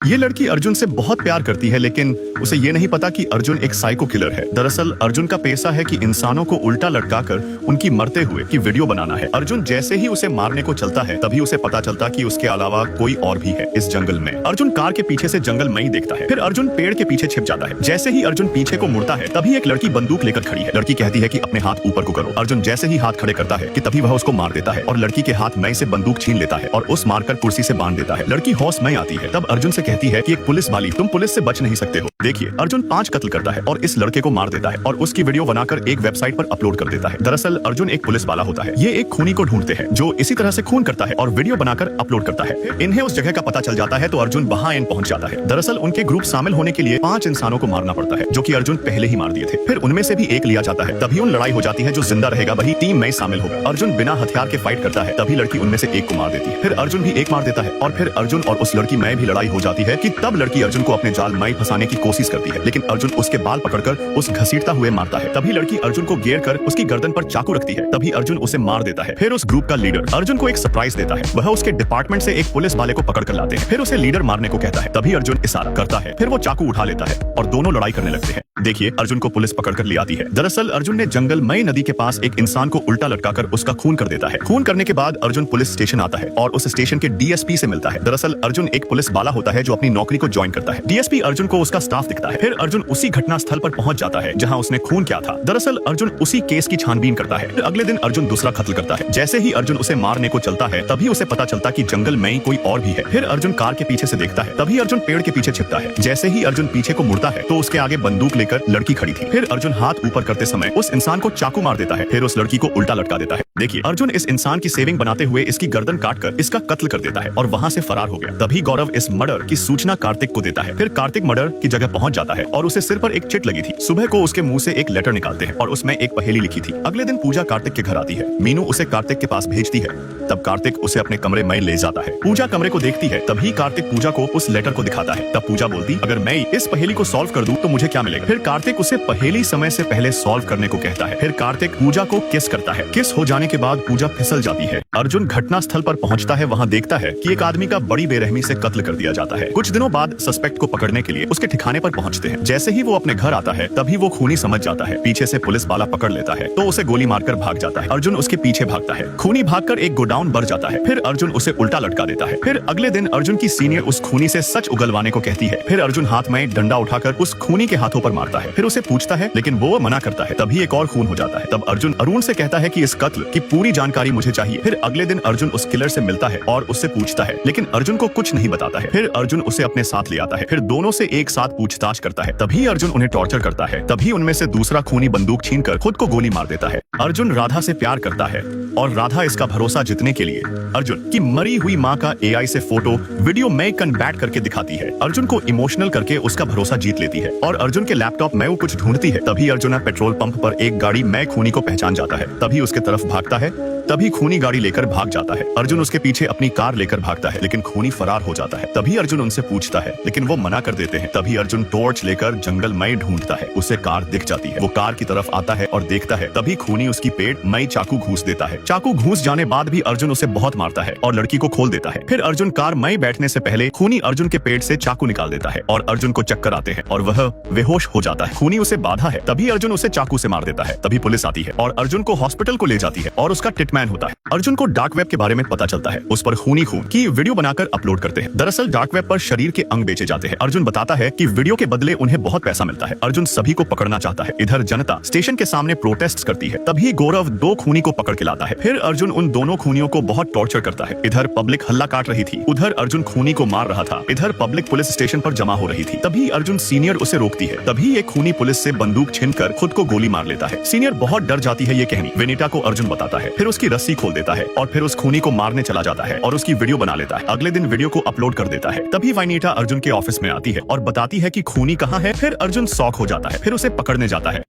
ये लड़की अर्जुन से बहुत प्यार करती है, लेकिन उसे ये नहीं पता कि अर्जुन एक साइको किलर है। दरअसल अर्जुन का पेशा है कि इंसानों को उल्टा लटकाकर उनकी मरते हुए की वीडियो बनाना है। अर्जुन जैसे ही उसे मारने को चलता है तभी उसे पता चलता कि उसके अलावा कोई और भी है इस जंगल में। अर्जुन कार के पीछे से जंगल में ही देखता है। फिर अर्जुन पेड़ के पीछे छिप जाता है। जैसे ही अर्जुन पीछे को मुड़ता है तभी एक लड़की बंदूक लेकर खड़ी है। लड़की कहती है कि अपने हाथ ऊपर को करो। अर्जुन जैसे ही हाथ खड़े करता है कि तभी वह उसको मार देता है और लड़की के हाथ में से बंदूक छीन लेता है और उस मारकर कुर्सी से बांध देता है। लड़की होश में आती है। तब अर्जुन से कहती है कि एक पुलिस वाली, तुम पुलिस से बच नहीं सकते हो। देखिए, अर्जुन 5 कत्ल करता है और इस लड़के को मार देता है और उसकी वीडियो बनाकर एक वेबसाइट पर अपलोड कर देता है। दरअसल अर्जुन एक पुलिस वाला होता है। ये एक खूनी को ढूंढते हैं जो इसी तरह से खून करता है और वीडियो बनाकर अपलोड करता है। इन्हें उस जगह का पता चल जाता है तो अर्जुन वहां पहुंच जाता है। दरअसल उनके ग्रुप शामिल होने के लिए 5 इंसानों को मारना पड़ता है जो कि अर्जुन पहले ही मार दिए थे। फिर उनमें से भी एक लिया जाता है। तभी उन लड़ाई हो जाती है। जो जिंदा रहेगा वही टीम में शामिल होगा। अर्जुन बिना हथियार के फाइट करता है। तभी लड़की उनमें से एक को मार देती है। फिर अर्जुन भी एक मार देता है और फिर अर्जुन और उस लड़की में भी लड़ाई हो जाती है कि तब लड़की अर्जुन को अपने जाल में फंसाने की कोशिश करती है, लेकिन अर्जुन उसके बाल पकड़कर उस घसीटता हुए मारता है। तभी लड़की अर्जुन को घेर कर उसकी गर्दन पर चाकू रखती है। तभी अर्जुन उसे मार देता है। फिर उस ग्रुप का लीडर अर्जुन को एक सरप्राइज देता है। वह उसके डिपार्टमेंट से एक पुलिस वाले को पकड़ कर लाते हैं। फिर उसे लीडर मारने को कहता है। तभी अर्जुन इशारा करता है। फिर वो चाकू उठा लेता है और दोनों लड़ाई करने लगते हैं। देखिए, अर्जुन को पुलिस पकड़ कर ले आती है। दरअसल अर्जुन ने जंगल में नदी के पास एक इंसान को उल्टा लटकाकर उसका खून कर देता है। खून करने के बाद अर्जुन पुलिस स्टेशन आता है और उस स्टेशन के डीएसपी से मिलता है। दरअसल अर्जुन एक पुलिस वाला होता है जो अपनी नौकरी को ज्वाइन करता है। डीएसपी अर्जुन को उसका स्टाफ दिखता है। फिर अर्जुन उसी घटना स्थल पर पहुंच जाता है जहां उसने खून किया था। दरअसल अर्जुन उसी केस की छानबीन करता है। फिर अगले दिन अर्जुन दूसरा कत्ल करता है। जैसे ही अर्जुन उसे मारने को चलता है तभी उसे पता चलता कि जंगल में कोई और भी है। फिर अर्जुन कार के पीछे से देखता है। तभी अर्जुन पेड़ के पीछे छिपता है। जैसे ही अर्जुन पीछे को मुड़ता है तो उसके आगे बंदूक लेकर लड़की खड़ी थी। फिर अर्जुन हाथ ऊपर करते समय उस इंसान को चाकू मार देता है। फिर उस लड़की को उल्टा लटका देता है। देखिए, अर्जुन इस इंसान की सेविंग बनाते हुए इसकी गर्दन काटकर इसका कत्ल कर देता है और वहां से फरार हो गया। तभी गौरव इस मर्डर की सूचना कार्तिक को देता है। फिर कार्तिक मर्डर की जगह पहुंच जाता है और उसे सिर पर एक चिट लगी थी। सुबह को उसके मुंह से एक लेटर निकालते हैं और उसमें एक पहेली लिखी थी। अगले दिन पूजा कार्तिक के घर आती है। मीनू उसे कार्तिक के पास भेजती है। तब कार्तिक उसे अपने कमरे में ले जाता है। पूजा कमरे को देखती है। तभी कार्तिक पूजा को उस लेटर को दिखाता है। तब पूजा बोलती, अगर मैं इस पहेली को सॉल्व कर दूं तो मुझे क्या मिलेगा। फिर कार्तिक उसे पहेली समय से पहले सॉल्व करने को कहता है। फिर कार्तिक पूजा को किस करता है। किस हो जाने के बाद पूजा फिसल जाती है। अर्जुन घटना स्थल पर पहुंचता है। वहां देखता है कि एक आदमी का बड़ी बेरहमी से कत्ल कर दिया जाता है। कुछ दिनों बाद सस्पेक्ट को पकड़ने के लिए उसके ठिकाने पर पहुंचते हैं। जैसे ही वो अपने घर आता है तभी वो खूनी समझ जाता है। पीछे से पुलिस वाला पकड़ लेता है तो उसे गोली मारकर भाग जाता है। अर्जुन उसके पीछे भागता है। खूनी भागकर एक गोडाउन भर जाता है। फिर अर्जुन उसे उल्टा लटका देता है। फिर अगले दिन अर्जुन की सीनियर उस खूनी से सच उगलवाने को कहती है। फिर अर्जुन हाथ में डंडा उठाकर उस खूनी के हाथों पर मारता है। फिर उसे पूछता है लेकिन वो मना करता है। तभी एक और खून हो जाता है। तब अर्जुन अरुण से कहता है कि इस कत्ल की पूरी जानकारी मुझे चाहिए। फिर अगले दिन अर्जुन उस किलर से मिलता है और उससे पूछता है, लेकिन अर्जुन को कुछ नहीं बताता है। फिर अर्जुन उसे अपने साथ ले आता है। फिर दोनों से एक साथ पूछताछ करता है। तभी अर्जुन उन्हें टॉर्चर करता है। तभी उनमें से दूसरा खूनी बंदूक छीनकर खुद को गोली मार देता है। अर्जुन राधा से प्यार करता है और राधा इसका भरोसा जीतने के लिए अर्जुन की मरी हुई माँ का एआई से फोटो वीडियो में कन्वर्ट करके दिखाती है। अर्जुन को इमोशनल करके उसका भरोसा जीत लेती है और अर्जुन के लैपटॉप में वो कुछ ढूंढती है। तभी अर्जुन पेट्रोल पंप पर एक गाड़ी में खूनी को पहचान जाता है। तभी उसके तरफ भागता है। तभी खूनी गाड़ी लेकर भाग जाता है। अर्जुन उसके पीछे अपनी कार लेकर भागता है, लेकिन खूनी फरार हो जाता है। तभी अर्जुन उनसे पूछता है, लेकिन वो मना कर देते हैं। तभी अर्जुन टॉर्च लेकर जंगल में ढूंढता है। उसे कार दिख जाती है। वो कार की तरफ आता है और देखता है। तभी खूनी उसकी पेट में चाकू घूस देता है। चाकू घूस जाने बाद भी अर्जुन उसे बहुत मारता है और लड़की को खोल देता है। फिर अर्जुन कार में बैठने से पहले खूनी अर्जुन के पेट से चाकू निकाल देता है और अर्जुन को चक्कर आते हैं और वह बेहोश हो जाता है। खूनी उसे बाधा है। तभी अर्जुन उसे चाकू से मार देता है। तभी पुलिस आती है और अर्जुन को हॉस्पिटल को ले जाती है और उसका ट्रीटमेंट होता है। अर्जुन को डार्क वेब के बारे में पता चलता है। उस पर खूनी खून की वीडियो बनाकर अपलोड करते हैं। दरअसल डार्क वेब पर शरीर के अंग बेचे जाते हैं। अर्जुन बताता है कि वीडियो के बदले उन्हें बहुत पैसा मिलता है। अर्जुन सभी को पकड़ना चाहता है। इधर जनता स्टेशन के सामने प्रोटेस्ट करती है। तभी गौरव 2 खूनी को पकड़ के लाता है। फिर अर्जुन उन दोनों खूनियों को बहुत टॉर्चर करता है। इधर पब्लिक हल्ला काट रही थी, उधर अर्जुन खूनी को मार रहा था। इधर पब्लिक पुलिस स्टेशन पर जमा हो रही थी। तभी अर्जुन सीनियर उसे रोकती है। तभी एक खूनी पुलिस से बंदूक छीनकर खुद को गोली मार लेता है। सीनियर बहुत डर जाती है। ये कहानी विनीता को अर्जुन बताता है। फिर उसकी रस्सी खोल देता है और फिर उस खूनी को मारने चला जाता है और उसकी वीडियो बना लेता है। अगले दिन वीडियो को अपलोड कर देता है। तभी विनीता अर्जुन के ऑफिस में आती है और बताती है कि खूनी कहाँ है। फिर अर्जुन शॉक हो जाता है। फिर उसे पकड़ने जाता है।